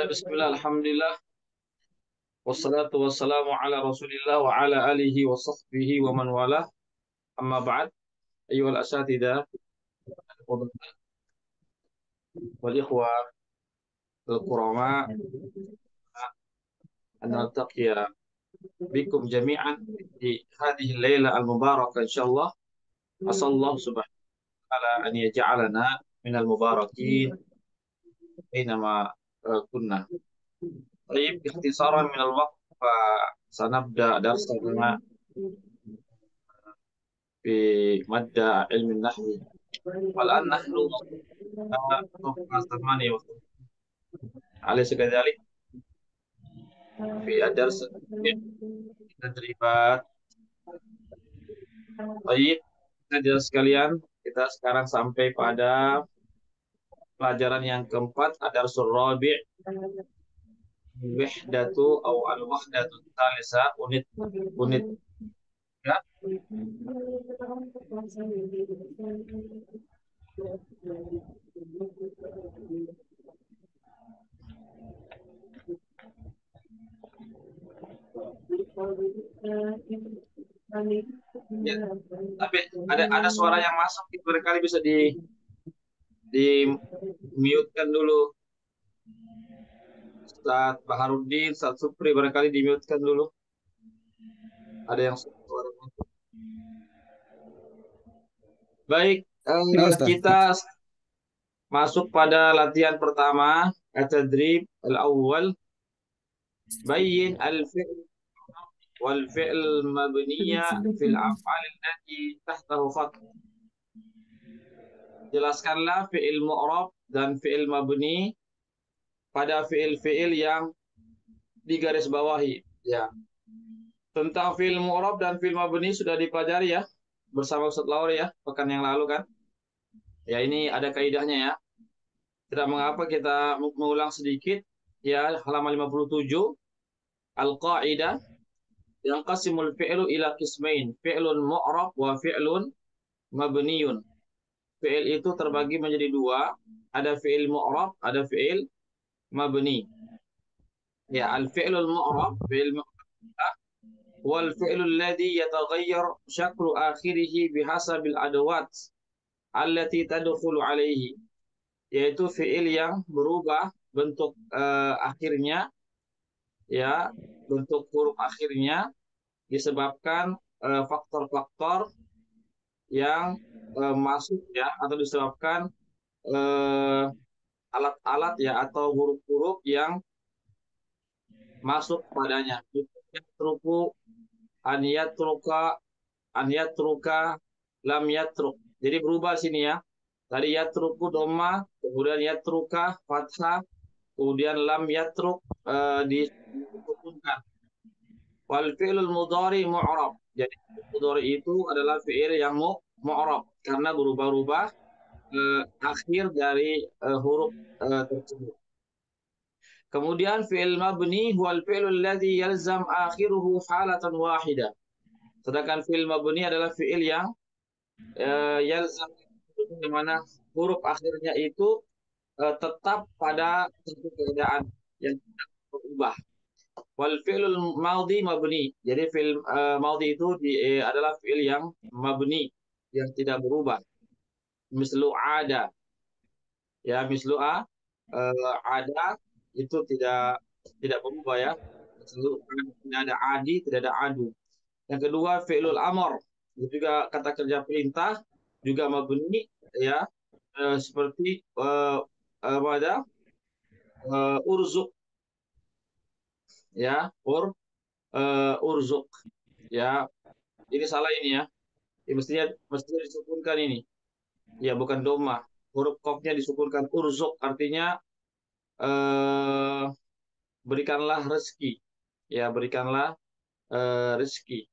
Bismillah, alhamdulillah, wassalatu wassalamu ala rasulillah wa ala alihi wa sahbihi wa man wala, amma ba'd, ayyuhal asatidah wal ikhwah al-kurama, an naltaqiya bikum jami'an di hadhihi al-laila al-mubarakah insyaallah. Asallahu subhanahu wa ta'ala an yaj'alana minal mubarakin bainama kunna. Baik, ikhtisaran minal waqt fa sanabda darsana fi madda ilmi nahwi. Wal'an nahnu صفحة 8 أليس كذلك؟ في الدرس تدريبات. Baik, saudara sekalian, kita sekarang sampai pada pelajaran yang keempat, ad-darsul rabi', wihdatu atau al-wahdatu tsalisa, unit unit ya. Ya, tapi ada suara yang masuk, barangkali bisa di mute-kan dulu. Ustaz Baharudin, Ustaz Supri, barangkali di mute-kan dulu. Ada yang suara masuk. Baik, Ya, Ustaz. kita masuk pada latihan pertama, at-tadrib al-awwal. Bayyin al-fi'l wal fi'l mabniya fil af'al allati tahtahu khat. Jelaskanlah fi'il mu'rab dan fi'il mabni pada fi'il-fi'il yang digarisbawahi. Ya. Tentang fi'il mu'rab dan fi'il mabni sudah dipelajari ya bersama Ustaz Lauri ya pekan yang lalu kan. Ya, ini ada kaidahnya ya. Tidak mengapa kita mengulang sedikit ya, halaman 57. Al-qaidah yang qasimul fi'lu ila qismain, fi'lun mu'rab wa fi'lun mabniyun. Fi'il itu terbagi menjadi dua, ada fi'il mu'rab, ada fi'il mabni. Ya, al-fi'lul mu'rab, fi'il mu'rab wal fi'lul ladzi yataghayyar syaklu akhirih bihasabil adawat allati tadkhulu alaihi, yaitu fi'il yang berubah bentuk akhirnya ya, bentuk huruf akhirnya disebabkan faktor-faktor yang masuk ya, atau disebabkan alat-alat ya atau huruf-huruf yang masuk padanya. Yatruku, an yatruka, an yatruka, lam yatruk. Jadi berubah sini ya. Tadi yatruku dhamma, kemudian yatruka fathah, kemudian lam yatruk disukunkan. Wal fi'lul mudhari mu'rab. Jadi mudhari itu adalah fi'il yang mu'rab karena berubah-ubah akhir dari huruf tersebut. Kemudian fi'il mabni huwal fi'lul ladzi yalzam akhiruhu halatan wahidah. Sedangkan fi'il mabni adalah fi'il yang yalzam, di mana huruf akhirnya itu tetap pada satu keadaan yang tidak berubah. Wal fi'lul madhi mabni. Jadi fi'il madhi itu adalah fi'il yang mabni, yang tidak berubah. Mislu ada. Ya, mislu ada itu tidak berubah ya. Tidak ada adi, tidak ada adu. Yang kedua fi'lul amr, itu juga kata kerja perintah, juga mabni ya, seperti ada urzuk ya, urzuk ya. Ini salah ini ya. Ini mestinya disukunkan ini. Ya, bukan doma. Huruf qafnya disukunkan, urzuk artinya berikanlah rezeki. Ya, berikanlah rezeki.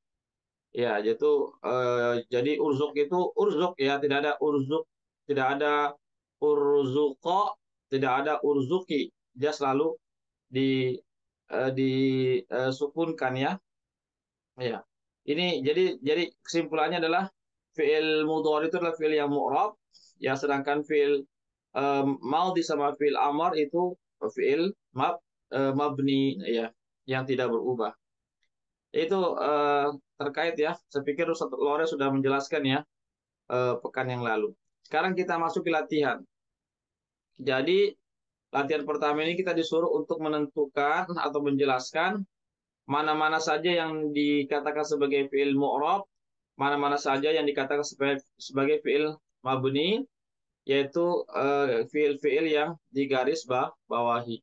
Ya, yaitu jadi urzuk itu urzuk ya, tidak ada urzuk, tidak ada urzuqa, tidak ada urzuki. Dia selalu disukunkan ya. Ya. Jadi kesimpulannya adalah fi'il mudhari itu adalah fi'il yang mu'rab, ya, sedangkan fi'il madhi sama fi'il amar itu fi'il mabni, ya, yang tidak berubah. Itu terkait ya. Saya pikir Ustaz Lore sudah menjelaskan ya pekan yang lalu. Sekarang kita masuk ke latihan. Jadi latihan pertama ini kita disuruh untuk menentukan atau menjelaskan mana-mana saja yang dikatakan sebagai fi'il mu'rab, mana-mana saja yang dikatakan sebagai fi'il mabni, yaitu fi'il-fi'il yang digaris bawahi.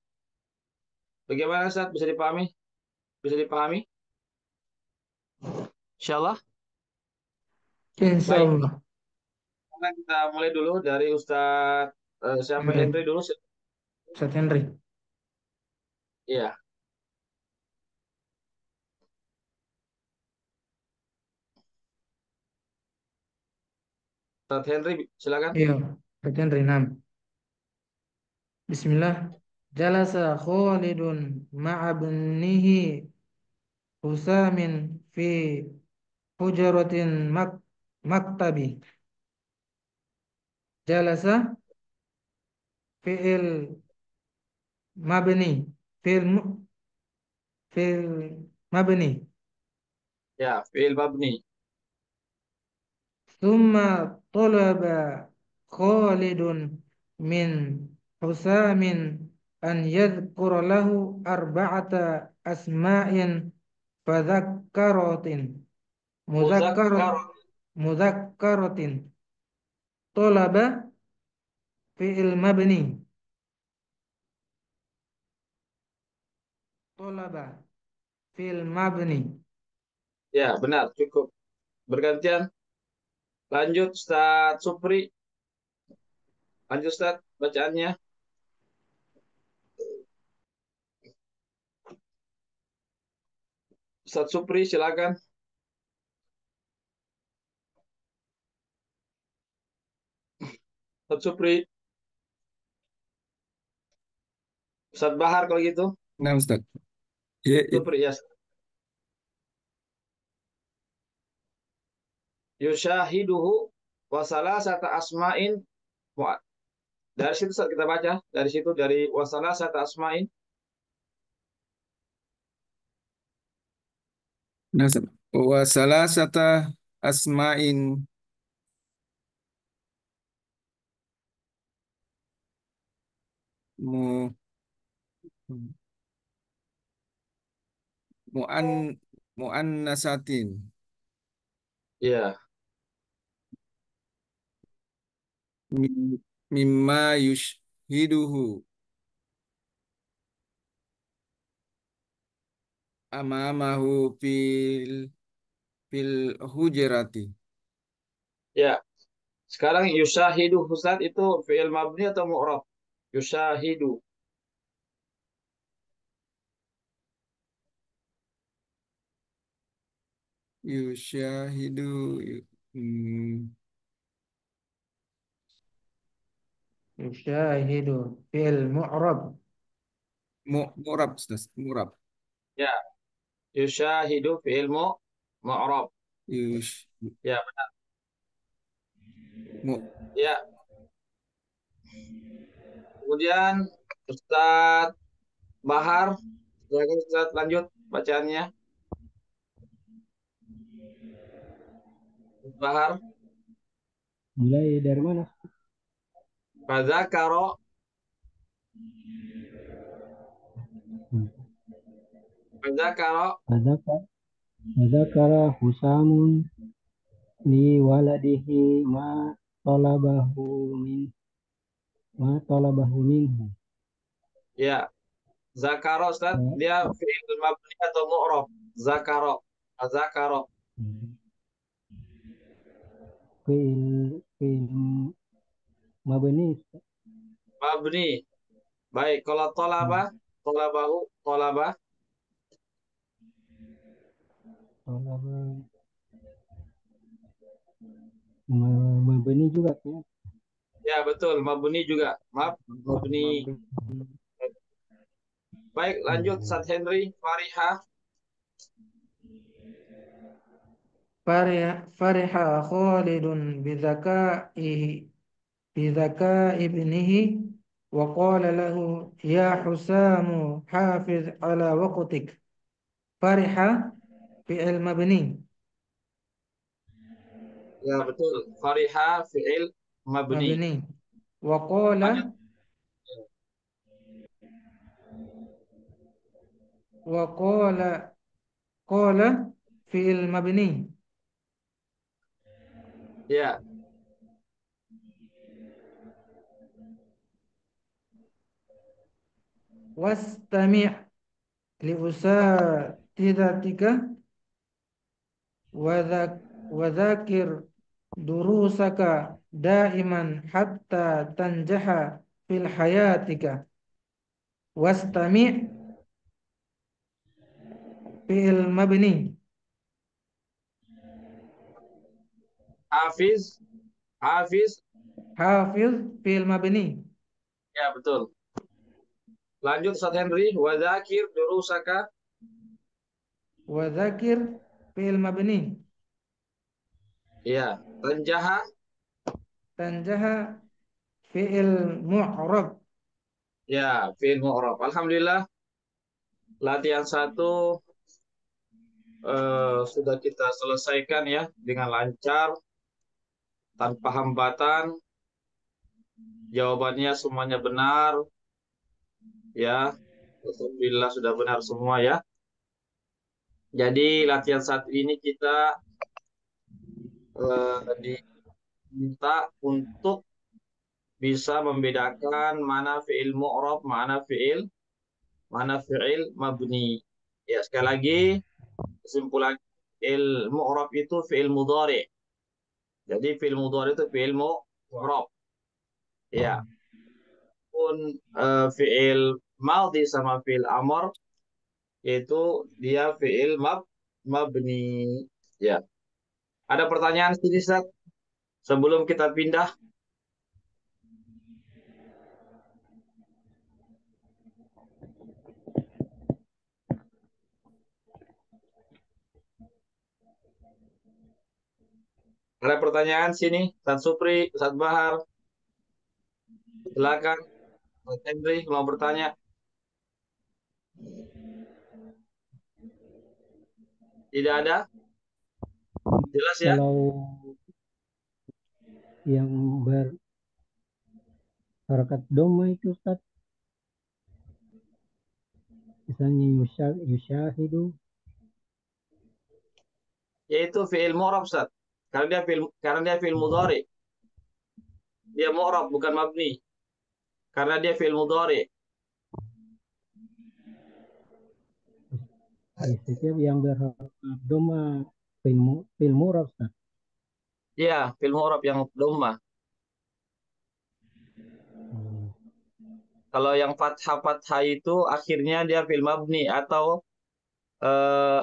Bagaimana Ustaz? Bisa dipahami? Bisa dipahami? Insyaallah. Insya Baik, Allah. sekarang kita mulai dulu dari Ustaz siapa, Henry. Henry dulu. Ustaz Henry. Iya, Ustaz Henry silakan. Iya, Ustaz Henry. Nam. Bismillah. Jalasa Khalidun ma'abnihi Husamin fi hujaratin maktabi. Jalasa fi'il mabni. Fi'il mabni. Ya, fi'il mabni. ثم طلب خالد من حسام أن يذكر له أربعة أسماء فذكرت مذكر Muzakkar. مذكرة. طلب فعل مبني. طلب فعل مبني. Ya, benar, cukup. Bergantian. Lanjut Ustaz Supri. Lanjut Ustaz bacaannya. Ustaz Supri silakan. Ustaz Supri. Ustaz Bahar kalau gitu. Nah, Ustaz. Ya, Supri ya. Yushahiduhu wa salasata asma'in. Dari situ Ustaz kita baca. Dari situ dari wa salasata asma'in. nah, Ustaz. Wa salasata asma'in mu mu'an mu'annasatin Ya, mim- mimma yushhiduhu amamahu fil hujrati. ya. Sekarang yushahidu Ustaz itu fi'il mabni atau mu'rab? Yushahidu. Yushahidu hmm, يشاهد فعل معرب. mu'rab, Ustaz. Mu'rab. Ya, yushahidu fi'il mu'rab. Yush Ya, mu ya. Kemudian Ustaz Bahar, silakan Ustaz lanjut bacaannya. Ustaz Bahar, Mulai dari mana? fadzakaro, Hmm. fadzakaro, Fadzakar Fadzakara Husamun li waladihi talabahu min ma talabahu minhu. ya. Zakaro Ustaz, Ya, dia fi'il mabni atau mu'rab? Zakaro, fadzakaro, hmm. Fi'il mabni. mabni. Baik, kalau tolaba, Hmm. tolabahu, tolaba. Talaba mabni juga ya. Ya, betul, mabni juga. Mabni. مبني. Baik, lanjut Ustaz Henry. Fariha. Fariha Khalidun بذكاء ابنه وقال له يا حسام حافظ على وقتك. فرح فعل مبني. Ya, betul. Fariha fi'il mabni. مبني. وقال Lanjut. وقال قال فعل مبني. Ya, واستمع لأساتذتك وذاكر دروسك دائما حتى تنجح في حياتك. واستمع فعل مبني. Hafiz. Hafiz. حافظ فعل مبني. Ya, betul. Lanjut Ustaz Henry. Wadzakir durusaka. وذاكر فعل مبني. Ya. Tanjaha. تنجح فعل معرب. Ya, fi'il mu'rab. Alhamdulillah, latihan 1 sudah kita selesaikan ya dengan lancar, tanpa hambatan. Jawabannya semuanya benar. Ya, alhamdulillah sudah benar semua ya. Jadi latihan 1 ini kita diminta untuk bisa membedakan mana fi'il mu'rab, mana fi'il mabni. Ya, sekali lagi kesimpulan fi'il mu'rab itu fi'il mudhari. Jadi fi'il mudhari itu fi'il mu'rab. Ya, pun fi'il madhi sama fi'il amr itu dia fi'il mabni. Ya. Ada pertanyaan sini, Ustaz? Sebelum kita pindah. Ada pertanyaan sini, Ustaz Supri, Ustaz Bahar. Silakan, Ustaz Henry mau bertanya. Tidak ada? Jelas ya? Kalau yang berharakat doma itu Ustaz, misalnya yusyahidu, Yaitu fi'il mu'rab, Ustaz. Karena dia fi'il mudhari. Dia mu'rab bukan mabni. Karena dia fi'il mudhari. setiap yang berharakat doma fil murab Ustaz. Ya, fi'il mu'rab yang dhamma. Kalau yang fathah-fathah itu akhirnya dia fi'il mabni atau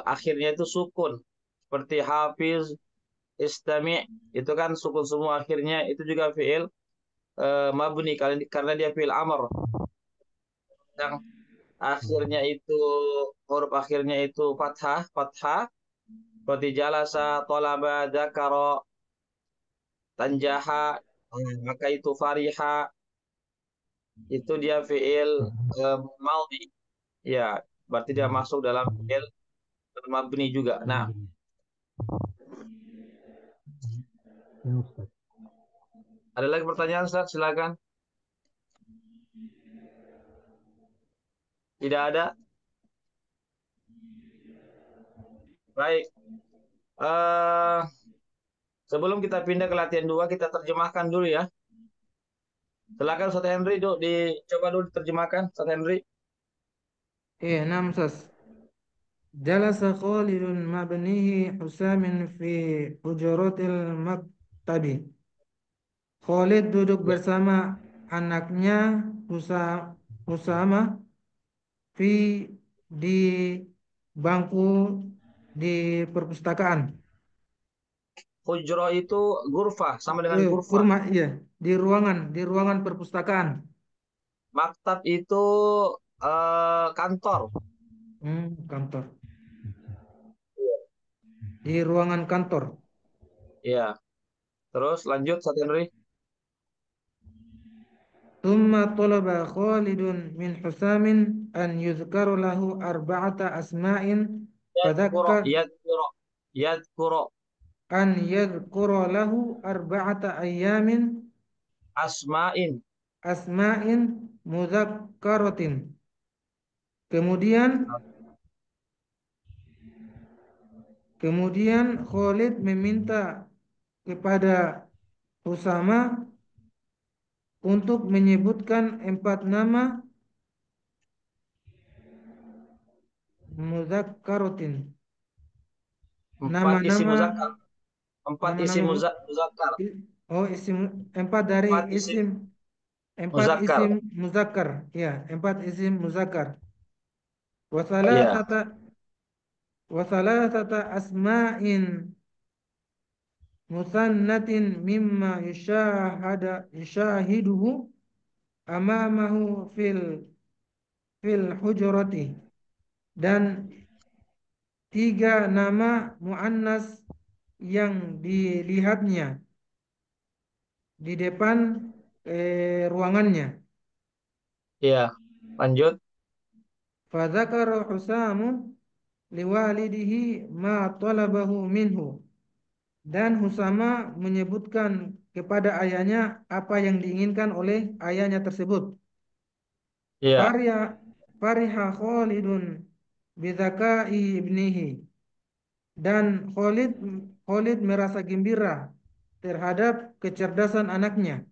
akhirnya itu sukun. Seperti hafiz, istami' itu kan sukun semua akhirnya, itu juga fi'il mabni karena dia fi'il amr. Yang akhirnya itu huruf akhirnya itu fathah seperti jalasa, tolaba, dzakara, tanjaha, maka itu fariha, itu dia fi'il madhi. Ya, berarti dia masuk dalam fi'il mabni juga. Nah, Ya Ustaz. ada lagi pertanyaan, Ustaz? Silakan. Tidak ada? Baik. Eh, sebelum kita pindah ke latihan 2, kita terjemahkan dulu ya. Silakan Ustaz Henry, dicoba dulu diterjemahkan, Ustaz Henry. نعم أستاذ. جلس خالد مع ابنه حسام في حجرة المكتب. Khalid duduk Ya. bersama anaknya Usama di bangku di perpustakaan. Hujro itu gurfah, sama dengan gurfah. Iya, di ruangan perpustakaan. Maktab itu Kantor. Kantor. Di ruangan kantor. Ya. Terus lanjut Ustaz Henry. ثم طلب خالد من حسام أن يذكر له أربعة أسماء Yadkuro, فذكر yadkuro, yadkuro. أن يذكر له أربعة أيام Asma'in. أسماء مذكرة. Kemudian Khalid meminta kepada Usama untuk menyebutkan 4 nama muzakkaratin. Empat isim Nama-nama muzakkar. Empat isim nama-nama muzakkar. isim 4 dari Empat isim isim 4 muzakkar. isim muzakkar. Ya, 4 isim muzakkar. Iya. Wasalasata asma'in musannatin mimma yushahiduhu amamahu fil hujurati, dan 3 nama muannas yang dilihatnya di depan ruangannya. Iya. Lanjut. Fadzakara Husamu liwalidihi ma talabahu minhu, dan Husama menyebutkan kepada ayahnya apa yang diinginkan oleh ayahnya tersebut. Iya. Fariha Fariha Khalidun bidzakai ibnihi, dan Khalid merasa gembira terhadap kecerdasan anaknya.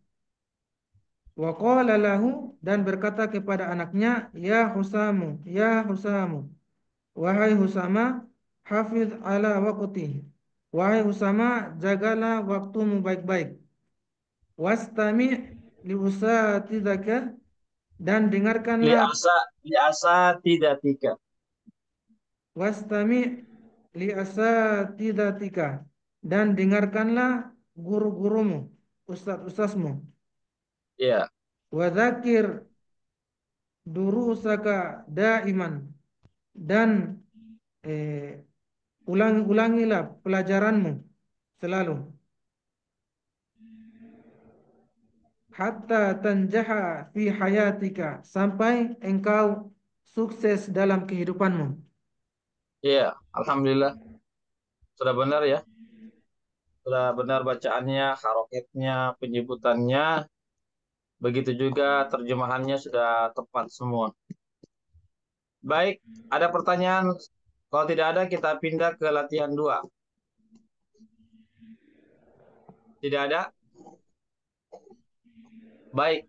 Wa qala lahu, dan berkata kepada anaknya, ya Husamu, wahai Husama, hafiz ala waqti, wahai Husama, jagalah waktumu baik-baik. Wastami li usatidaka, dan dengarkanlah. Liasa tidak tiga. Wastami li asatidatika, dan dengarkanlah guru-gurumu, ustaz-ustazmu. Iya. Wadzakir durusaka daiman, dan eh, ulangilah pelajaranmu selalu. Hatta tanjaha fi hayatika, sampai engkau sukses dalam kehidupanmu. Iya. Alhamdulillah. Sudah benar ya. Sudah benar bacaannya, harokatnya, penyebutannya. Begitu juga terjemahannya sudah tepat semua. Baik, ada pertanyaan? Kalau tidak ada, kita pindah ke latihan 2. Tidak ada? Baik,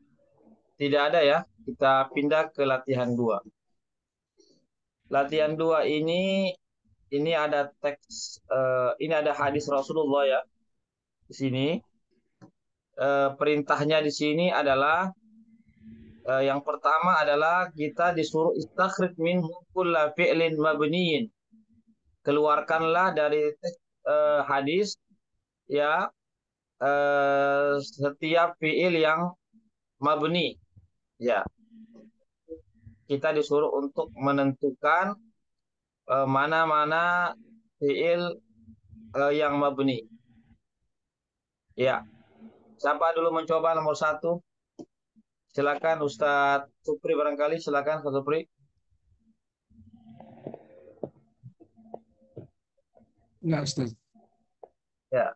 tidak ada ya. Kita pindah ke latihan 2. Latihan 2 ini ada teks, ini ada hadis Rasulullah ya. Di sini perintahnya di sini adalah yang pertama adalah kita disuruh istakhrij min kulla fi'lin mabniyin. Keluarkanlah dari teks hadis ya setiap fi'il yang mabni. Ya, kita disuruh untuk menentukan mana-mana fi'il yang mabni. Ya, siapa dulu mencoba nomor 1? Silakan Ustadz Supri barangkali. Silakan Ustadz Supri. Enggak, Ustaz. Ya,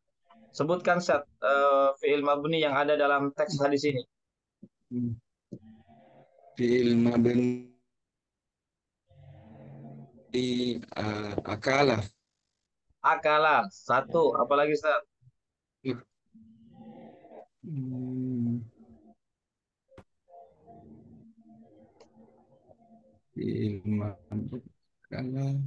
sebutkan fi'il mabni yang ada dalam teks hadis ini. Fi'il mabni akala. Akala, 1. Apalagi Ustadz? Fi'il mabni akala.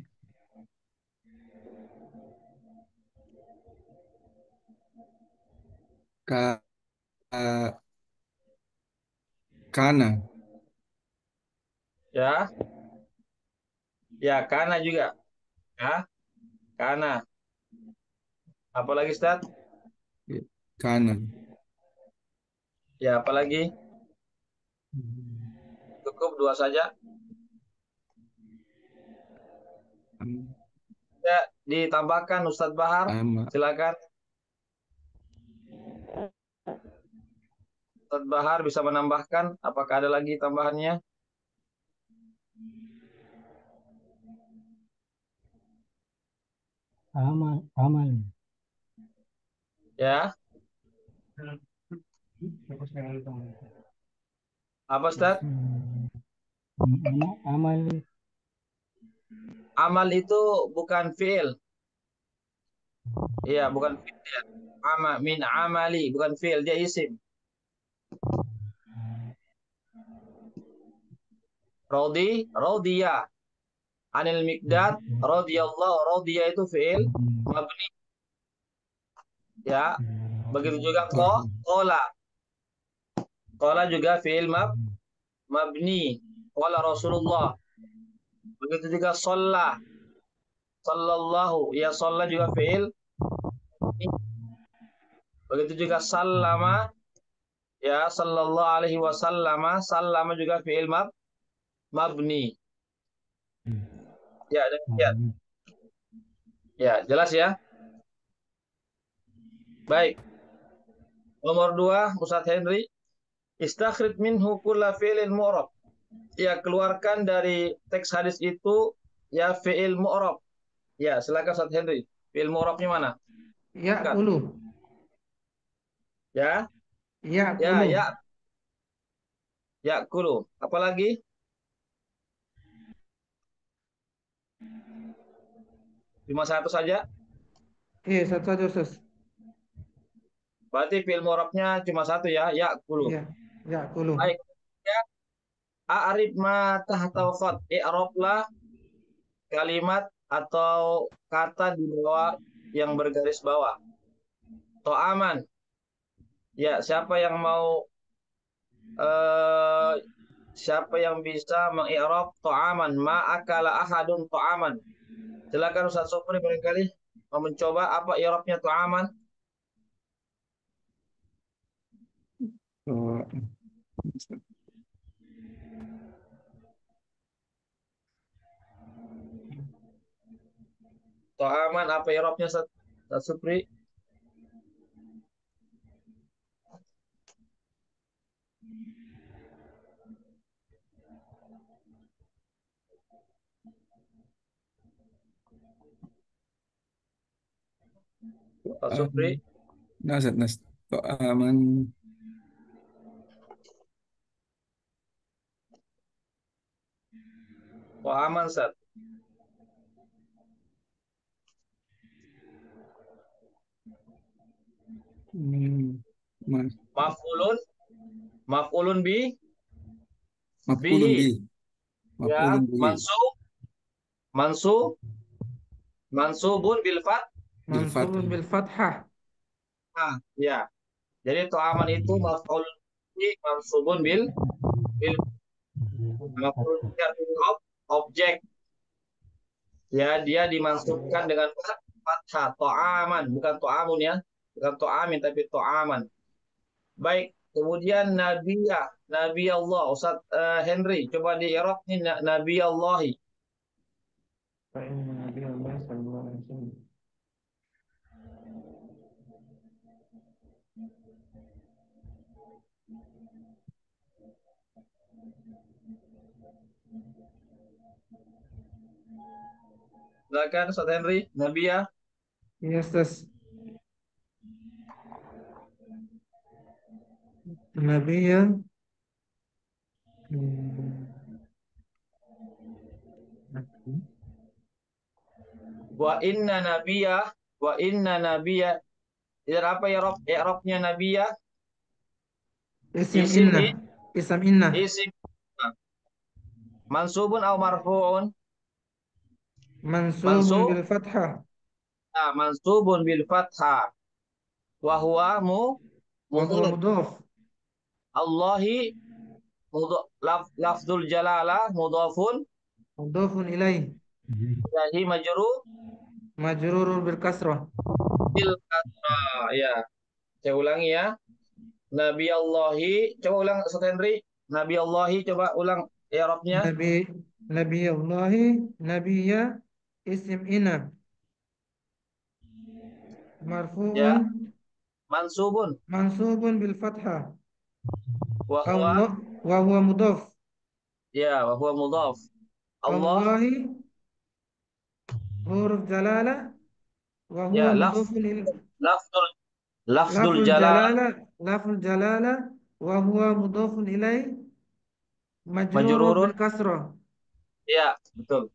Kana. Ya, ya kana juga. Ya, kana. Apalagi Ustadz? Kana. Ya, apalagi? Cukup 2 saja. Ya, ditambahkan Ustadz Bahar, Ama. silakan. Ustadz Bahar bisa menambahkan, apakah ada lagi tambahannya? Amal. Ya, apa Ustadz? Amal. Amal itu bukan fi'il. Iya, bukan fi'il. Ya. Min amali, bukan fi'il, dia isim. Rodiya. Anil Miqdad, radiyallahu, rodiya itu fi'il mabni. Ya, begitu juga kola. Kola juga fi'il mabni. Kola Rasulullah. Begitu juga sallallahu. Ya, sholla juga fi'il. Begitu juga sallama. Ya, sallallahu alaihi wasallam. Sallama juga fi'il mabni. Ya, demikian. Ya, jelas ya. Baik. Nomor 2, Ustadz Henry. Istakhrij minhu kulla fi'lin mu'rab. Ya, keluarkan dari teks hadis itu ya fi'il mu'rab. Ya, silakan Ustadz Henry. Fi'il mu'rabnya mana? Ya'kulu. Ya, Ya'kulu. ya kulu. Apalagi? Cuma satu saja. Iya, satu saja Ustaz. Berarti fi'il mu'rabnya cuma satu ya, ya kulu. Iya, ya'kulu. Baik. Ya, a'rib ma tahta khat. I'rablah kalimat atau kata di bawah yang bergaris bawah. To'aman. Ya, eh, siapa yang bisa mengi'rab to'aman? Ma'akala ahadun to'aman. Silakan Ustaz Sofri barangkali mau mencoba apa i'rabnya to'aman. Oh, To'aman apa i'rabnya Ustaz Sofri? Ustaz Sofri. nas. Aman. To'aman Ustaz. Mas. Maf'ulun. Maf'ulun Maf'ulun bihi. bi. Ya, Maf'ulun bihi. Mansub. Mansubun Bil Mansubun fathah. bil fathah. ya. Jadi to'aman itu maf'ulun bihi mansubun bil maf'ulun bihi artinya objek. Ya, dia dimansubkan dengan fathah. To'aman, bukan to'amun ya. Bukan to'amin tapi to'aman. Baik, kemudian Nabiyah, Nabi Allah, Ustaz Henry, coba di Iraq ini Nabi Allahi. Fa'inna Nabi Allah sallallahu alaihi wasallam. Silakan Ustaz Henry, Nabiyah. Iya, Ustaz. Nabi ya. Wa inna nabiyah. Tidak apa ya Rob? I'rabnya nabiyah. Isim Isim inna. Isam inna. isim mansubun atau marfu'un? Mansubun Mansub, bil fathah. mansubun bil fathah. Wa huwa Wa huwa mudhaf. mudhaf. Allahi lafzul jalalah mudhafun Mudhafun ilaih. ilahi Majrurun bil kasrah. bil kasrah. Ya, saya ulangi ya. Nabi Allahi, coba ulang Ustaz Henry. Nabi Allahi, coba ulang i'rabnya. Nabi Nabi Allahi Nabiya isim ina Ya, marfu'un mansubun. mansubun bil fathah Wa huwa, Allah wa huwa mudhaf ya, wa huwa mudhaf. Allah, Allahi huruf jalalah wa huwa ya, mudhafun lafzul, lafzul lafzul jalalah jalalah lafzul jalalah wa huwa mudhafun ilaih majrurun majrurun. bil kasrah. Ya, betul.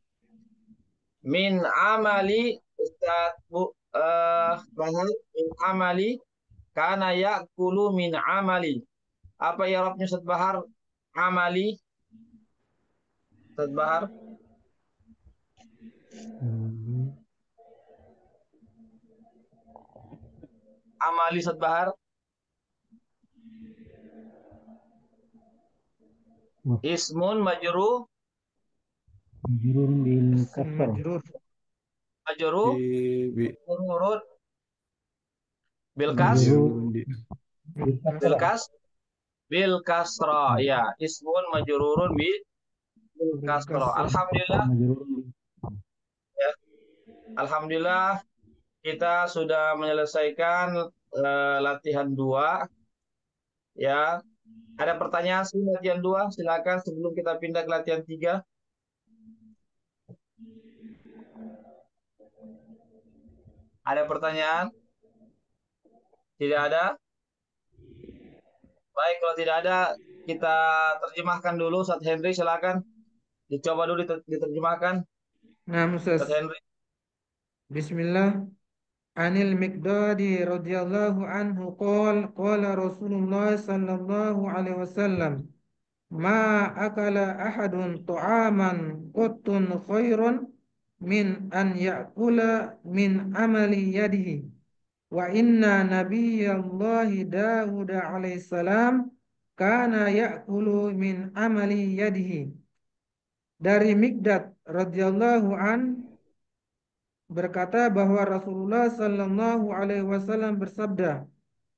Min amali Ustaz Bahar, min amali kana ya'kulu min amali. Apa ya Rabnya Ustaz Bahar? Amali, Ustaz Bahar, Hmm. amali Ustaz Bahar. Ismun Majrurun bil Ism kasrah. majrur majru Di bi urut bilkas Majrur majrurun di bil kasrah. bilkas bil kasra. Ya, ismun majrurun bil bil kasra. kasrah. Alhamdulillah, Majrurun bil ya. Alhamdulillah kita sudah menyelesaikan latihan 2, ya. Ada pertanyaan sih latihan 2? Silakan sebelum kita pindah ke latihan 3. Ada pertanyaan? Tidak ada? Baik, kalau tidak ada, kita terjemahkan dulu. Ustaz Henry, silakan. Dicoba dulu diterjemahkan. Nah, Ustaz Ustaz. Henry. Bismillah. Anil Miqdadi radhiyallahu anhu qala Rasulullah sallallahu alaihi wasallam ma akala ahadun ta'aman qattun khairan min an ya'kula min amali yadihi wa inna nabiyyallahi Dawud alaihi salam kana ya'kulu min amali yadihi. Dari Miqdad radhiyallahu an berkata bahwa Rasulullah sallallahu alaihi wasallam bersabda,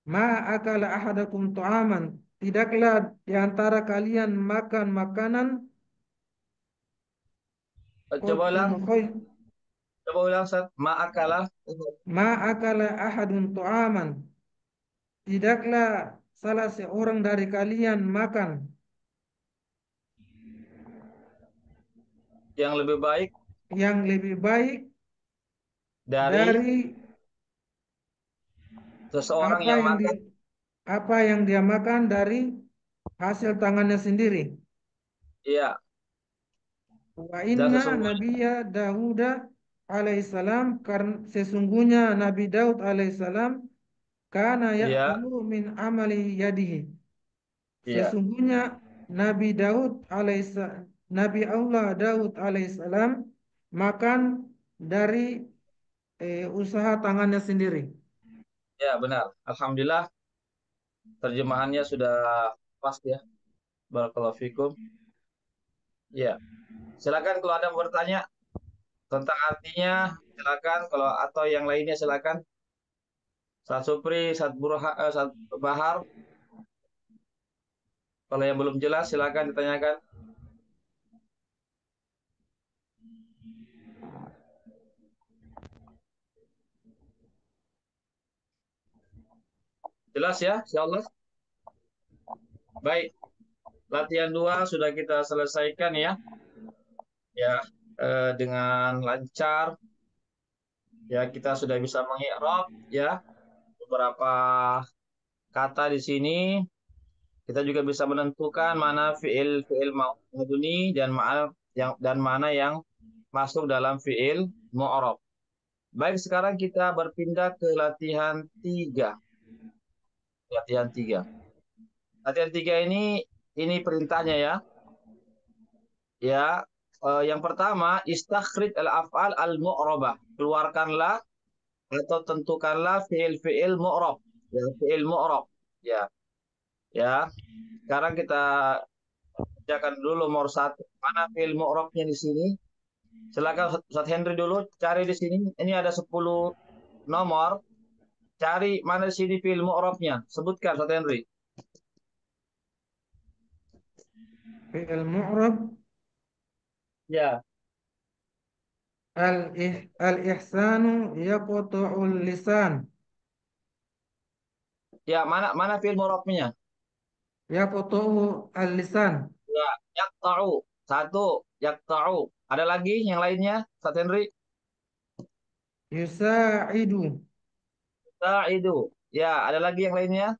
"Ma akala ahadakum ta'aman, tidaklah di antara kalian makan makanan Coba qutun ulang. khair, Coba ulang, Ustaz. Ma'akalah. ma akala ahadun ta'aman, tidaklah salah seorang dari kalian makan Yang lebih baik yang lebih baik dari dari seseorang apa yang yang di makan. apa yang dia makan dari hasil tangannya sendiri. Iya. Wa Dan inna sesungguhnya, Nabiya Dawud alaihissalam karena sesungguhnya Nabi Daud alaihissalam karena iya, ya'kulu min amali yadihi. iya, Sesungguhnya Nabi Daud alaihissalam Nabi Allah Daud alaihissalam makan dari usaha tangannya sendiri. iya benar. Alhamdulillah terjemahannya sudah pas ya. Barakallahu fikum. Iya. Silakan kalau ada yang bertanya tentang artinya, silakan. Kalau atau yang lainnya silakan. Saat Supri, saat Bahar. Kalau yang belum jelas silakan ditanyakan. Jelas ya, insyaallah. Baik. Latihan 2 sudah kita selesaikan ya. Ya, dengan lancar. Ya, kita sudah bisa mengi'rab ya beberapa kata di sini. Kita juga bisa menentukan mana fiil maduni dan mana yang masuk dalam fiil mu'rab. Baik, sekarang kita berpindah ke latihan 3. Latihan 3. Latihan 3 ini perintahnya ya. Ya, yang pertama istakhrij al-af'al al-mu'rabah. Keluarkanlah atau tentukanlah fiil-fiil mu'rab. Ya, fiil mu'rab. Ya, ya. Sekarang kita kerjakan dulu nomor 1. Mana fiil mu'rabnya di sini? Silakan Ustaz Henry dulu cari di sini. Ini ada 10 nomor. Cari mana di sini fiil mu'rabnya. Sebutkan Ustaz Henry. Fi'il mu'rab Ya. Al-ihsanu yaqta'ul lisan. Ya, mana fi'il murabnya? Yaqta'u al-lisan. Ya, yaqta'u. Satu, yaqta'u. Ada lagi yang lainnya, Ustaz Henry? Yusa'idu. Sa'idu. Ya, ada lagi yang lainnya?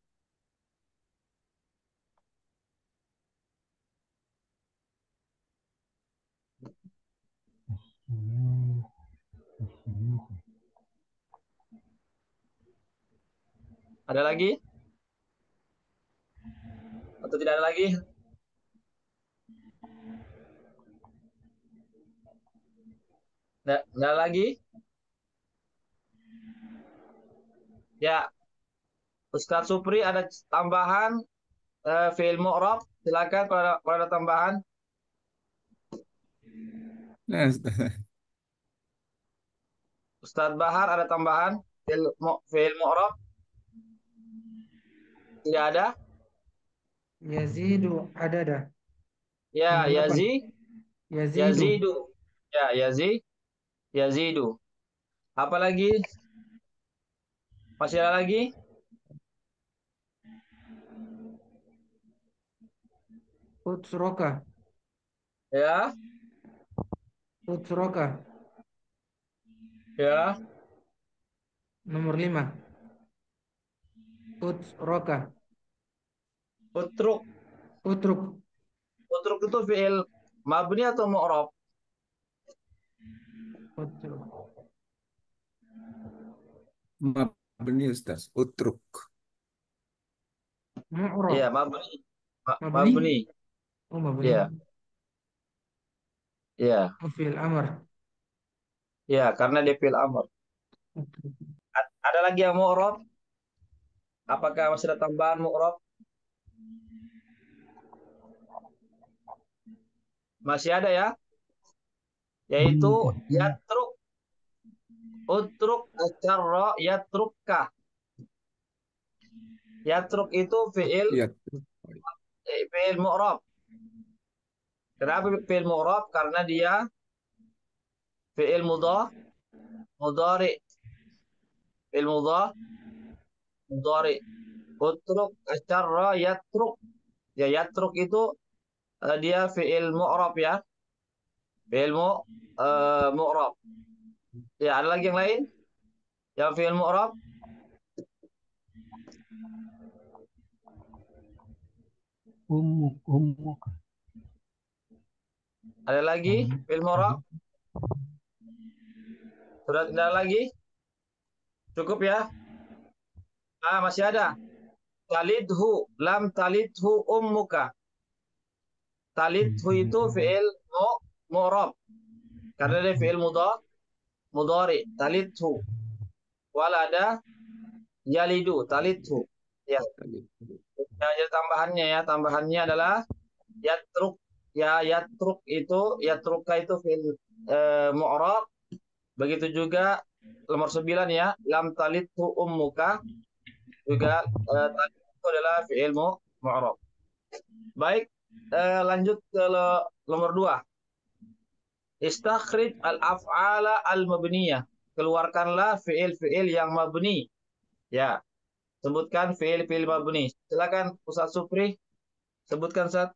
Ada lagi? Atau tidak ada lagi? Nggak ada lagi? Ya, Ustaz Supri ada tambahan fi'il mu'rab. Silakan kalau ada tambahan. Nah, Ustaz Bahar ada tambahan fi'il mu'rab? Tidak ada? Yazidu adada. Ya, Nomor 8. Yazidu. Yazidu. Ya, Yazidu. Apa lagi? Masih ada lagi? Utsroka. Ya, Utsroka. ya. Nomor 5. Utsroka. Utruk. Utruk. Utruk itu fi'il mabni atau mu'rab? Utruk. mabni Ustaz. Utruk. Mu'rab. Iya, mabni. Mabni. Mabni. Oh, mabni. Iya, iya. Fi'il amr. Iya, karena dia fi'il amr. Ada lagi yang mu'rab? Apakah masih ada tambahan mu'rab? Masih ada ya? Yaitu yatruk. Utruk asyarra yatrukka. Yatruk itu Ya. fi'il mu'rab. Kenapa fi'il mu'rab? Karena dia fi'il mudhari. Fi'il mudhari. Utruk asyarra yatruk. Ya, yatruk itu dia fi'il mu'rab ya. Fi'il mu'rab. Ya, ada lagi yang lain? Yang fi'il mu'rab? Ummuk. Ada lagi fi'il mu'rab? Sudah tidak ada lagi? Cukup ya? Ah, masih ada. Talidhu, lam talidhu ummuka. Talidhu itu fi'il mu'rab. Karena dia fi'il mudhari. Talidhu. Walada yalidu. Talidhu. Ya. Jadi tambahannya ya. Tambahannya adalah yatruk. Ya, yatruk itu, yatruka itu fi'il mu'rab. Begitu juga nomor 9 ya. Lam talidhu ummuka. Juga itu adalah fi'il mu'rab. Baik, lanjut ke nomor 2. Istakhrij al-af'ala al-mabniyah. Keluarkanlah fi'il-fi'il yang mabni. Ya, sebutkan fi'il-fi'il mabni. Silakan Ustaz Supri, sebutkan Ustaz.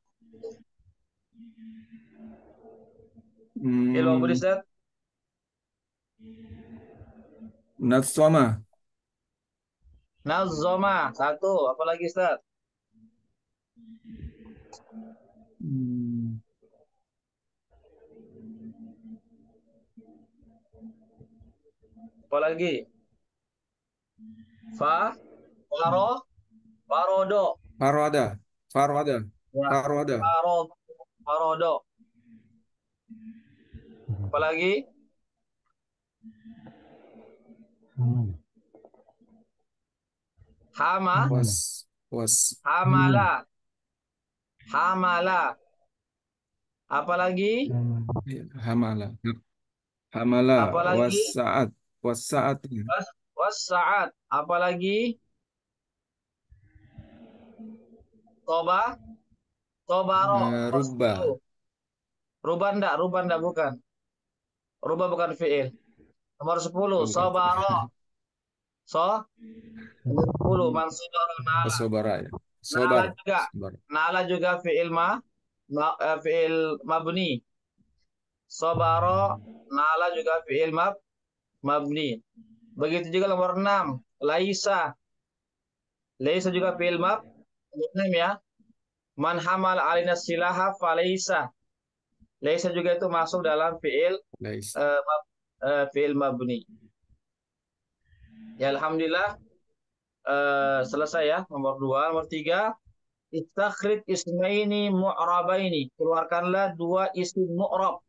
Fi'il mabni Ustaz. Natsama. Nazzama. Satu, apa lagi Ustaz? Hmm. Apa lagi? Farodo. Farwada. Ya, farodo. Apa lagi? Hama. Was. Hamala. Hamala. Apa lagi? Hamala. Hamala. Apa lagi? Was saat. Saat. Apa lagi? Toba. Tobaro. Rubba. Ruban enggak bukan. Rubah bukan fi'il. Nomor 10, Oh, bukan. sobaro. So, nomor 10, man sobaro nala. Sobara ya. Nala Sobar. juga. Sobar. Nala juga fi'il fi'il mabni. Sobaro, nala juga fi'il mabni. Begitu juga nomor 6, laisa. Laisa juga fi'il mabni ya. Man hamal alina silaha falaisa. Laisa juga itu masuk dalam fi'il Lais. fi'il mabni. Ya alhamdulillah selesai ya nomor 2, nomor 3. Istakhrij ismaini mu'rabaini. Keluarkanlah dua isim mu'rab.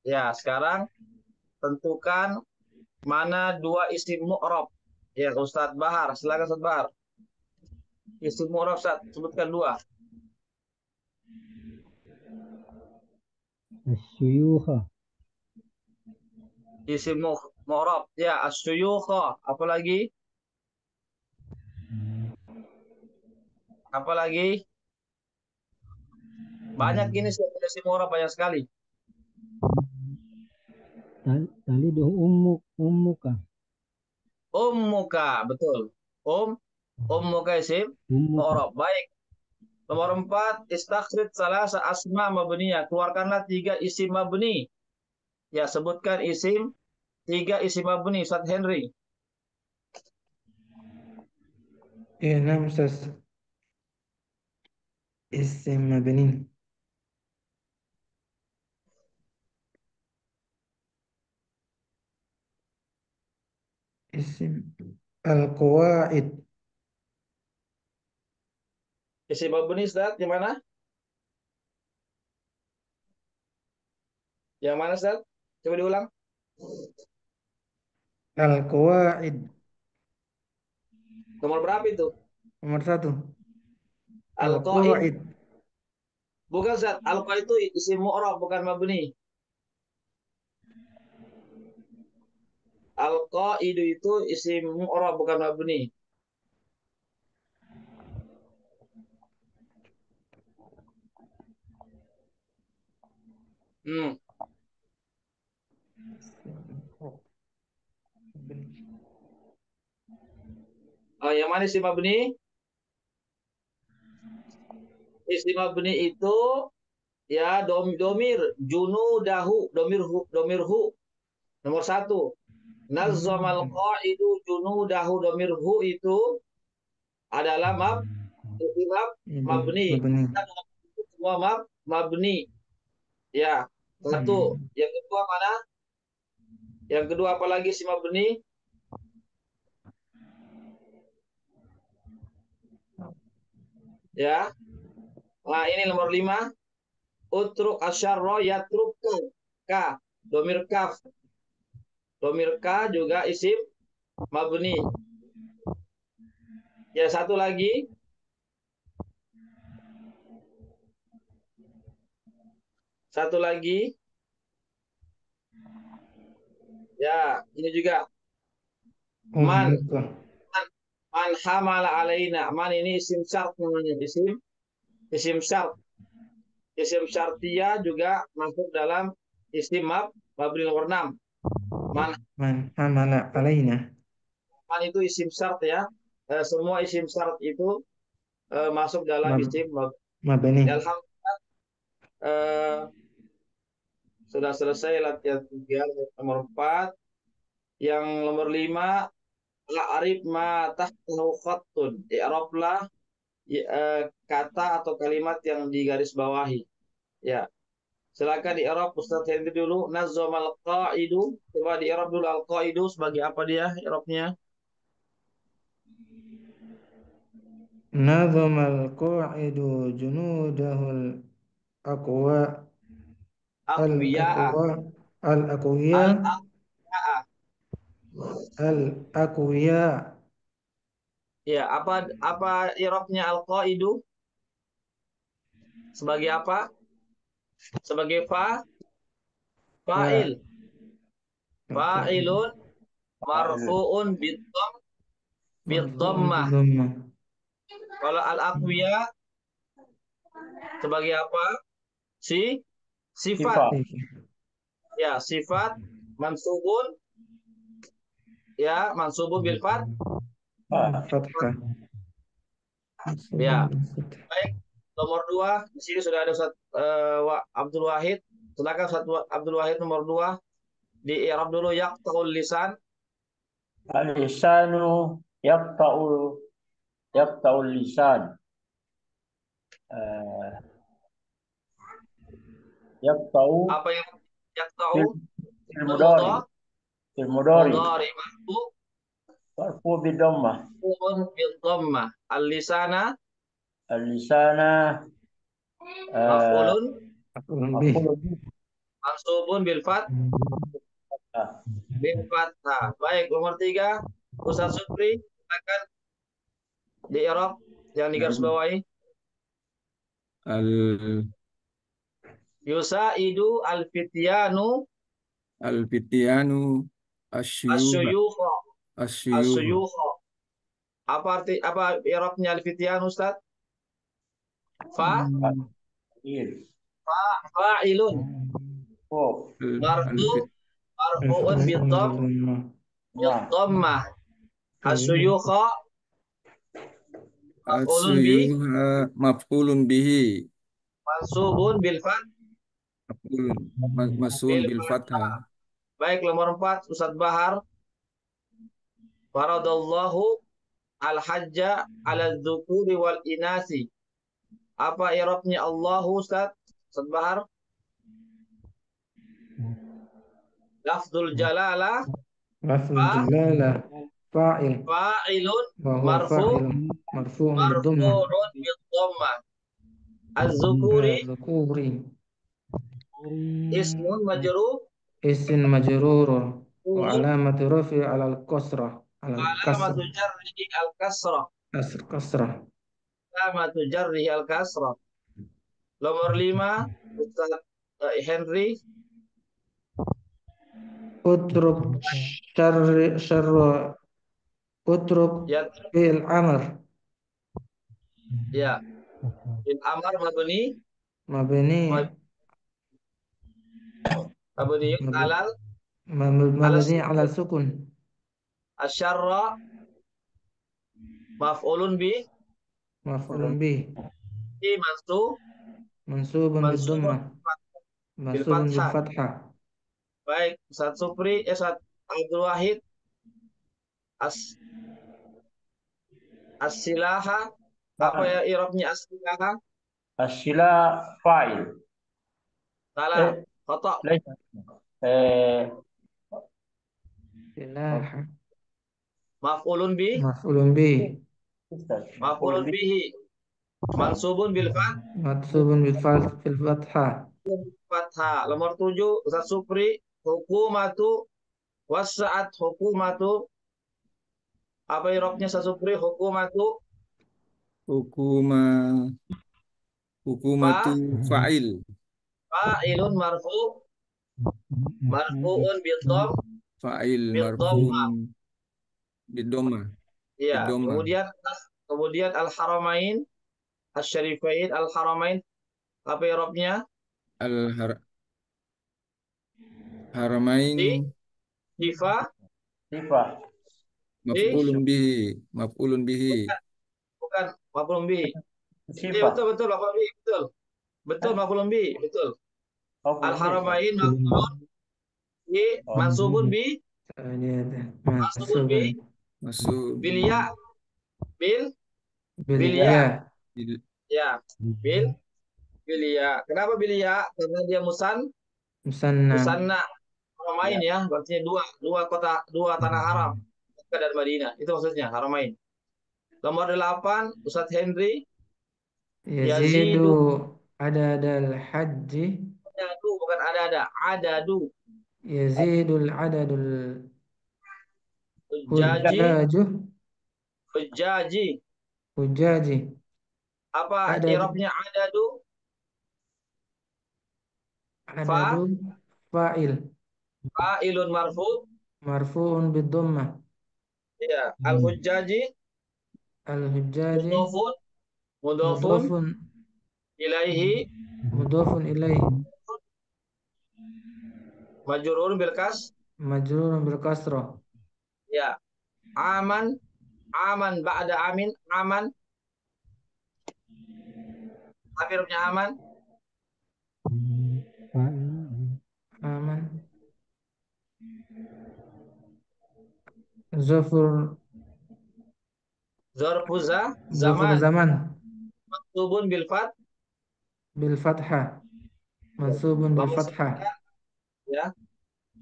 Ya, sekarang tentukan mana dua isim mu'rab. Ya, Ustadz Bahar, silakan Ustadz Bahar. Isim mu'rab, Ustadz, sebutkan dua. Asyuyukha. Isim mu'rab. Ya, asyuyukha. Apalagi? Apalagi? Banyak ini isim mu'rab banyak sekali. Talidu ummuka. Ummuka, betul. Ummuka isim Ummuka. mu'rab. Baik. Nomor 4, istakhrij salasa asma mabniyah. Keluarkanlah 3 isim mabni. Ya, sebutkan 3 isim mabni, Ustaz Henry. Iya, nam Ustaz. Isim mabni. Isim al-qawaid. Isim mabni, Ustaz, di mana? Yang mana, Ustaz? Coba diulang. Al-qawaid. Nomor berapa itu? Nomor 1. Al-qaid. Al-qawaid. Bukan, Ustaz. Al-qaid itu isim mu'rab, bukan mabni. Al-qaid itu isim mu'rab, bukan mabni. Hmm. Oh, yang mana isim mabni? Isim mabni itu ya domir junudahu domirhu nomor 1. Nazzamal qaidu junudahu domirhu itu adalah mabni. Mabni. Semua mabni. Ya, 1. Yang kedua mana? Yang kedua apalagi si mabni? Ya. Nah, ini nomor 5. Utruk asyarra yatruk ka. Domir kaf. Domir ka juga isim mabni. Ya, satu lagi. Satu lagi. Ya, ini juga. Man. Ummuka. Man hamala alaina. Man ini isim syart namanya. Isim syart. Isim syartiyah juga masuk dalam isim mabni nomor 6. Man, Man hamala alaina. man itu isim syart ya. Semua isim syart itu masuk dalam Mab isim mabni. mabni. Ya, alhamdulillah sudah selesai latihan 3, nomor 4. Yang nomor 5, la'arif ma tahtahu khattun. I'rablah kata atau kalimat yang digaris bawahi. Ya. Silakan di i'rab Ustaz Henry dulu. Nazzamal qaidu. Coba di i'rab dulu al-qaidu sebagai apa dia i'rabnya? Nazama al-qa'idu junudahul aqwa Aqwiya'a. al-aqwa al-aqwiya Al-aqwiya'a. al-aqwiya. Ya, apa i'rabnya al-qaidu? Sebagai apa? Sebagai Fa fa'il. Fa'ilun marfu'un marfu'un bid-dhammah. bidhamma. Kalau al-aqwiya sebagai apa? Sifat. Sifat. Ya, sifat mansubun, ya, mansubun bil fath. Fathah. Ya. Mansubun bil fathah. Baik, nomor 2 di sini sudah ada Ustaz Abdul Wahid. Silakan Ustaz Abdul Wahid nomor 2 di i'rab dulu yaqta'ul lisan. Al-lisanu yaqta'u yaqta'ul lisan. Eh, Yaqta'u Apa yang yaqta'u? fil mudhari. Fil mudhari. Mudhari Marfu bid dhammah. marfu'un bil dhammah. Al-lisana Al-lisana maf'ulun Maf'ulun bih. maf'ulun bih. mansubun bil fath. Bil fathah. Baik, nomor 3 Ustaz Supri, silakan di i'rab yang digaris bawahi. al Yusaidu al-fityanu al-fityanu asyuyuha asyuyukha. asyuyuha Asyuyukha. Apa i'rabnya al-fityanu, Ustaz? Il. Fa'ilun Oh, marfu'un bil dhammah. Asyuyukha maf'ulun bi asyuyuha maf'ulun bihi mansubun bil fath. maf'ulun mas'ul bil fathah. Baik, nomor 4 Ustaz Bahar. Faradallahu al-hajja ala dzukuri wal inasi. Apa i'rabnya Allahu, Ustaz? Ustaz Bahar. Lafzul jalalah Lafzul jalalah fa'il fa'ilun wa huwa fa'il marfu'un bid dhammah. marfu'un bil dhammah. Az-zukuri Dzukuri ismun majrur isim majrur wa alamatu rafi ala al-kasrah ala alamatu al-kasrah jarrihi al-kasrah. kasrah. Alamatu jarrihi al-kasrah. Nomor 5 Ustaz Henry. Utruk syarra utruk Ya, fi'il amr ya. Bil amar mabni mabni alal mabni ala sukun asyarra maf'ulun bi maf'ulun bih mansubun bid dhammah mansubun bil fathah. Baik, Ustaz Supri, Ustaz Abdul Wahid. As-silaha, apa ya i'rabnya as-silaha? As-sila fa'il. Salah, khata. Laisa. Silah Maf'ulun bi maf'ulun bih maf'ulun bihi mansubun bil mansubun bil fathah. fathah. Nomor 7 Ustaz Supri, hukumatu wasa'at hukumatu. Apa i'rabnya Ustaz Supri? Hukumatu Hukumatu fa'il fa'ilun marfu'un bil fa'il dhammah. marfu'un bidomah. Iya, Bidomah. kemudian al-haramain asy-syarifain al-haramain, apa i'rabnya? Haramain Sifa Sifah. maf'ulun bihi bukan maf'ulun bihi. Iya, Sifah. betul maf'ulun bihi, betul maf'ulun bihi, betul. Al-haramain maf'ulun bi mansubun bi Mansubun masuk bil ya bil bil ya. ya Ya, bil ya. Kenapa bil ya? Karena dia musanna musanna haramain ya, berarti dua kota, dua tanah haram, Mekah dan Madinah. Itu maksudnya haramain. Nomor 8 Ustadz Henry. yazidu adadal haji Adadu, bukan ada adadu. yazidul adadul Hujaji hujaji apa Adadu. i'rabnya adadu? adadu fa'il Fa'ilun marfu'un bid dhammah. ya. Al-hujaji Al-hujjaji mudhafun ilaihi mudhafun ilaihi majrurun bil majrurun bil kasrah. Ya. Aman, aman ba'da amin, aman. Apa hurufnya aman? Fa'il. Aman. Zafur Zarfu zafur zaman. zaman Mansubun bil fat. bil fathah. Mansubun bil Nomor fathah. 9, ya.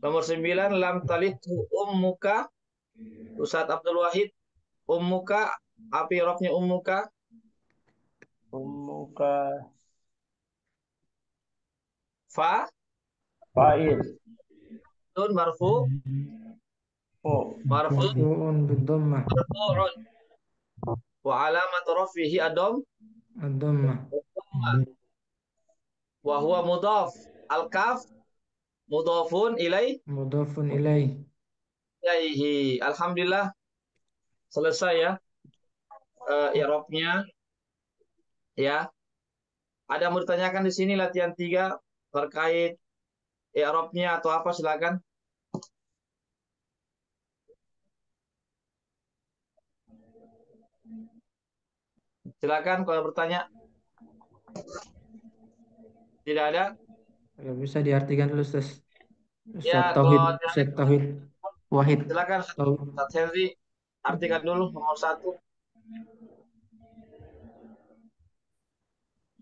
Nomor 9, lam talithu ummuka. Ustadz Abdul Wahid, ummuka, apa hurufnya ummuka? Ummuka Fa, fa'il. nun marfu, Oh, marfu, Marfu'un bid dhammah. marfu'un. Wa alamat rafihi adom, Ad-dhammah. wa huwa mudhaf. Al-kaf mudhafun Mudhafun ilaih. ilaihi. Alhamdulillah selesai ya i'rabnya ya. Ada yang mau ditanyakan di sini latihan 3 terkait i'rabnya atau apa, silakan. Silakan kalau bertanya. Tidak ada? Ya, bisa diartikan dulu, Ustaz. Ustaz Ya, Tauhid, kalau Ustaz Tauhid Wahid. silakan Tauhid. Ustaz Henry artikan dulu nomor 1.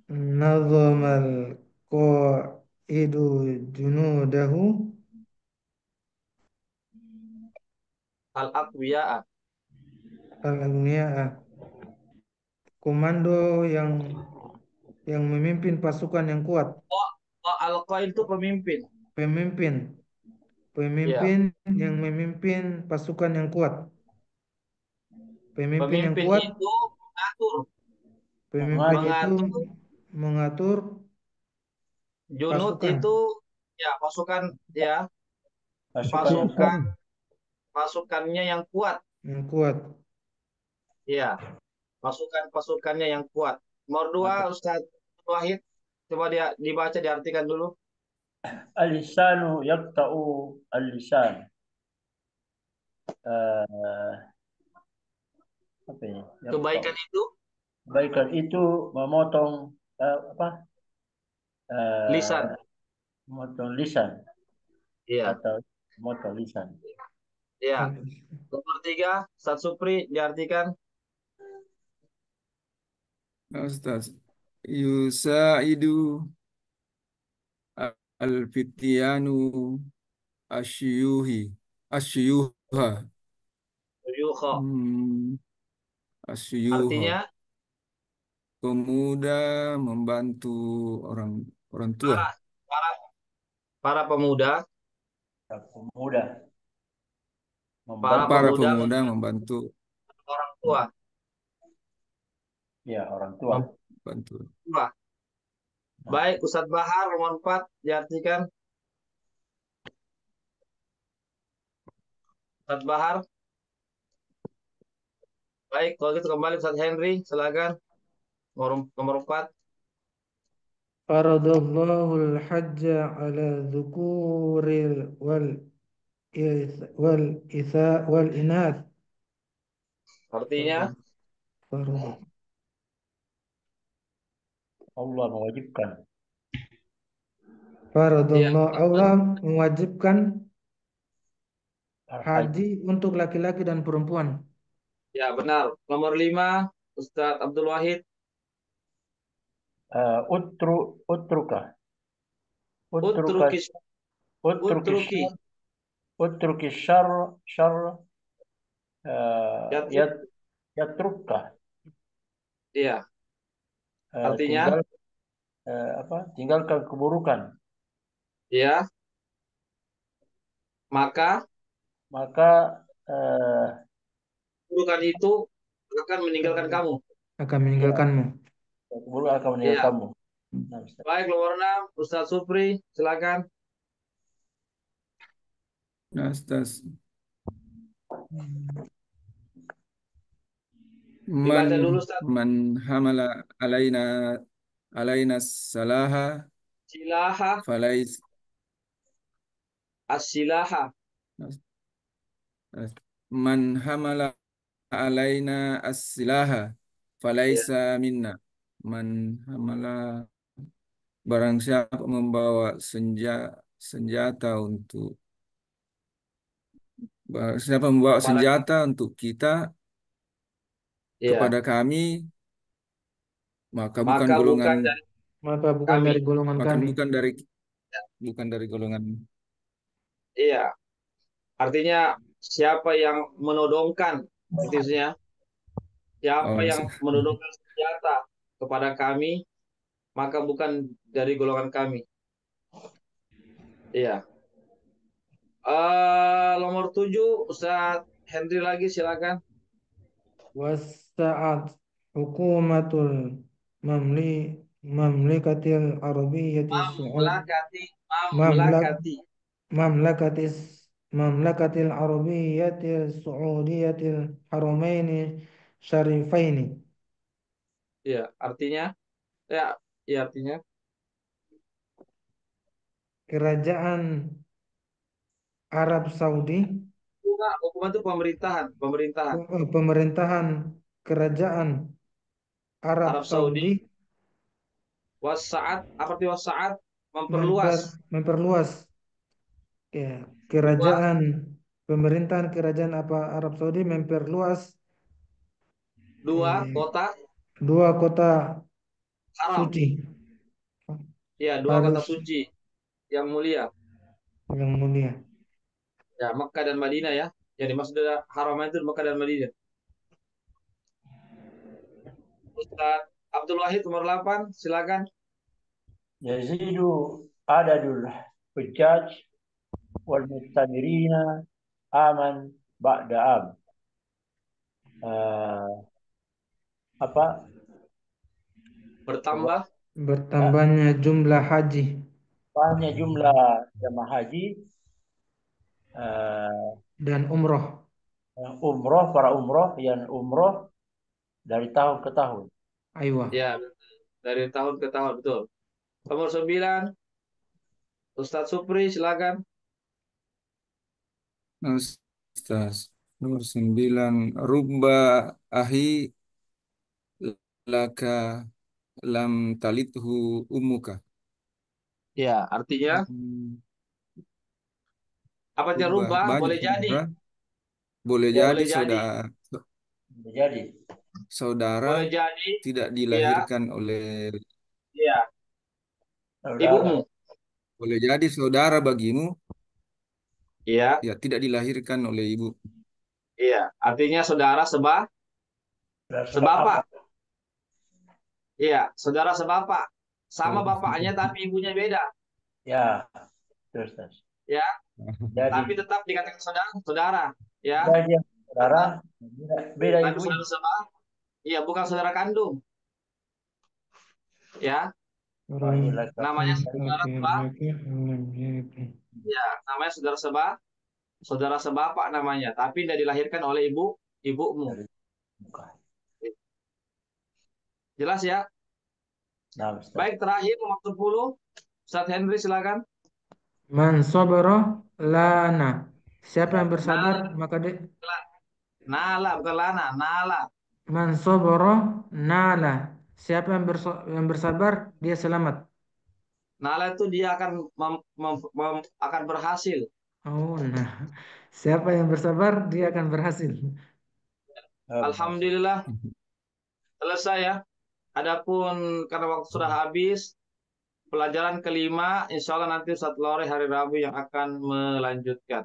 Nazamal qa'idu junudahu Al-aqwiya. al-aghniya'a. Komando yang memimpin pasukan yang kuat. Oh, al-qaid itu pemimpin. Pemimpin. Ya, Pemimpin yang memimpin pasukan yang kuat. Pemimpin yang pemimpin kuat. itu mengatur, Pemimpin itu mengatur. mengatur Junud pasukan itu ya pasukan, ya pasukan yang kuat. pasukan, pasukannya yang kuat. yang kuat. Ya, pasukannya yang kuat. Nomor 2, Ustaz Wahid, coba dia dibaca diartikan dulu. Al-lisanu yaqta'u al-lisan. Eh, apa ini? Kebaikan itu Kebaikan itu memotong apa? lisan. Memotong lisan Iya, atau memotong lisan. iya. Nomor 3, Ustaz Supri diartikan. Ustaz. Yusaidu al-fityanu asyuyuhi. Asyuyuha. Yukha. Asyuyuha. Artinya Pemuda membantu orang orang tua. para para para pemuda, Pemuda para membantu Para pemuda pemuda membantu orang tua. ya orang tua. membantu. Tua. Baik, Ustadz Bahar nomor 4 diartikan. Ustadz Bahar. Baik, kalau gitu kembali Ustadz Henry, silakan. Nomor 4. Faradallahu al-hajja ala dhukuril wal isa wal inath. Artinya Farad. Allah mewajibkan ya, Faradallahu, Allah mewajibkan al-hajj. haji untuk laki-laki dan perempuan. ya benar. Nomor 5, Ustadz Abdul Wahid. Utruka Utruki utruki utruki syar yatruk. yatruka. Iya, artinya Tinggalkan keburukan, ya. Maka maka keburukan itu akan meninggalkan kamu. Akan meninggalkanmu. keburukan akan Ya. meninggalkanmu. Nah, Ustaz. Baik, nomor 6, Ustadz Supri, silakan. Ustaz. Dibaca dulu, Ustaz. Man hamala alaina salaha Silaha, falais as-silaha. Man hamala alaina as-silaha Ya. falaisa minna. Man hamala, barang siapa membawa senjata untuk siapa membawa Kepada senjata untuk kita ya, kepada kami, maka bukan maka golongan, bukan dari Maka bukan kami. dari golongan maka kami. bukan dari golongan. Iya, artinya siapa yang menodongkan, artinya siapa Oh, yang menodongkan senjata kepada kami, maka bukan dari golongan kami. Iya. Nomor 7, Ustaz Henry lagi silakan. Wasa'at hukumatul mamli mamlakatil arabiyyati su'ud Mamlakati, mamlak mamlakati. mamlakatis mamlakatil arabiyyatil su'udiyatil haramaini syarifaini. Iya, artinya ya, iya artinya Kerajaan Arab Saudi, hukuman itu pemerintahan, pemerintahan pemerintahan kerajaan Arab Arab Saudi. Saudi Wasaat, apa arti wasaat? Memperluas. memperluas ya, Dua, pemerintahan kerajaan apa Arab Saudi memperluas dua eh, kota dua kota haram. suci Iya, dua kota harus suci yang mulia. yang mulia. Ya, Mekah dan Madinah ya. Yang dimaksud adalah haram itu Mekah dan Madinah. Ustaz Abdul Wahid nomor 8, silakan. Yazidu adadul hujjaj wal mustamirina aman ba'da am. Eh, apa? Bertambah Bertambahnya jumlah haji Banyak jumlah jemaah haji, eh, dan umroh. yang umroh, para umroh yang umroh dari tahun ke tahun. Aywa. ya dari tahun ke tahun, betul. Nomor 9, Ustadz Supri silakan. Ustaz. Nomor 9, rubba ahi laka lam talithu umuka. Ya, artinya apa aja Rubba, rubah? banyak Boleh jadi. saudara. Boleh Ya, jadi boleh jadi. Jadi, saudara Boleh jadi. tidak Ya, dilahirkan oleh, ya. saudara, Ibumu. boleh jadi saudara bagimu Iya, ya tidak dilahirkan oleh ibu. iya. Artinya saudara sebab apa? sebapak. Iya, saudara sebapak. Sama Oh. bapaknya tapi ibunya beda. Ya, terus. Ya, tapi Jadi, tetap dikatakan saudara, saudara. Ya, jadi saudara tetap. beda Tapi ibunya. saudara sebapak. Iya, bukan saudara kandung. Ya, Oh, ini Orang namanya saudara sebab. laki-laki Ya, namanya saudara sebab. Saudara sebapak namanya, tapi tidak dilahirkan oleh ibumu. dari muka. Jelas ya? Nah, Ustaz. Baik, terakhir nomor 10. Ustaz Henry silakan. Man sabara lana. Siapa yang bersabar Nala, maka dia nala bukan lana, nala. man sabara nala. Siapa yang bersabar dia selamat. Nala itu dia akan akan berhasil. Oh, nah. Siapa yang bersabar dia akan berhasil. Alhamdulillah selesai ya. Adapun karena waktu sudah habis, pelajaran kelima, insya Allah nanti Ustaz Lore hari Rabu yang akan melanjutkan.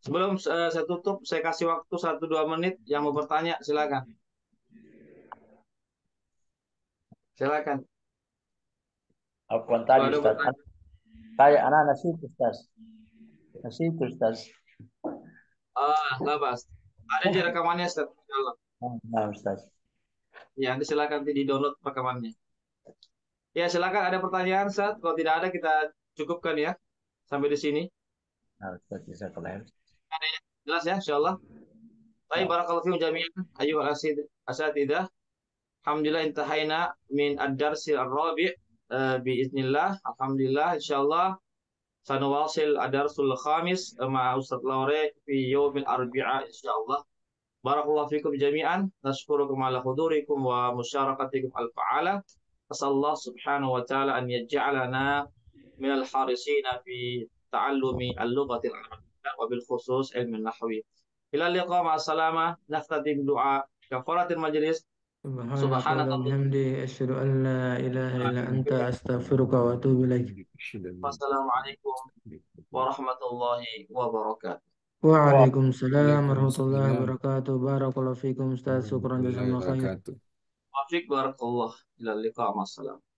Sebelum saya tutup, saya kasih waktu 1-2 menit yang mau bertanya, silakan. Silakan. Apaan Kalau tadi, ada Ustaz? bertanya. Kayak anak nasi itu, Ustaz. Nasi itu, Ustaz. Lah, Bas. Ada di rekamannya, Ustaz. Insyaallah. Nah, Ustaz. Ya, nanti silakan di download rekamannya. Ya, silakan ada pertanyaan, Ustaz. Kalau tidak ada, kita cukupkan ya. Sampai di sini. Nah, Ustaz bisa kelar. Ada ya? Jelas ya, insyaallah. Baik, barakallahu fiikum jami'an. Ayyuhal asatidah. Alhamdulillah intahaina min ad-darsil ar-rabi' biiznillah. Alhamdulillah insyaallah سنواصل الدرس الخامس مع أستاذ لوري في يوم الأربعاء إن شاء الله. بارك الله فيكم جميعا. نشكركم على حضوركم ومشاركتكم الفعالة. أسأل الله سبحانه وتعالى أن يجعلنا من الحارسين في تعلم اللغة العربية وبالخصوص علم النحو. إلى اللقاء، مع السلامة. نختتم بدعاء كفارة المجلس. سبحانك سبحانك اللهم اللهم وبحمدك أشهد أن لا إله إلا أنت أستغفرك وأتوب إليك. والسلام عليكم ورحمة الله وبركاته. وعليكم السلام ورحمة الله Waalaikumsalam وبركاته. بارك الله فيكم أستاذ. شكرا جزاكم الله warahmatullahi خير. wabarakatuh. وفيك بارك الله. إلى اللقاء، مع السلامة.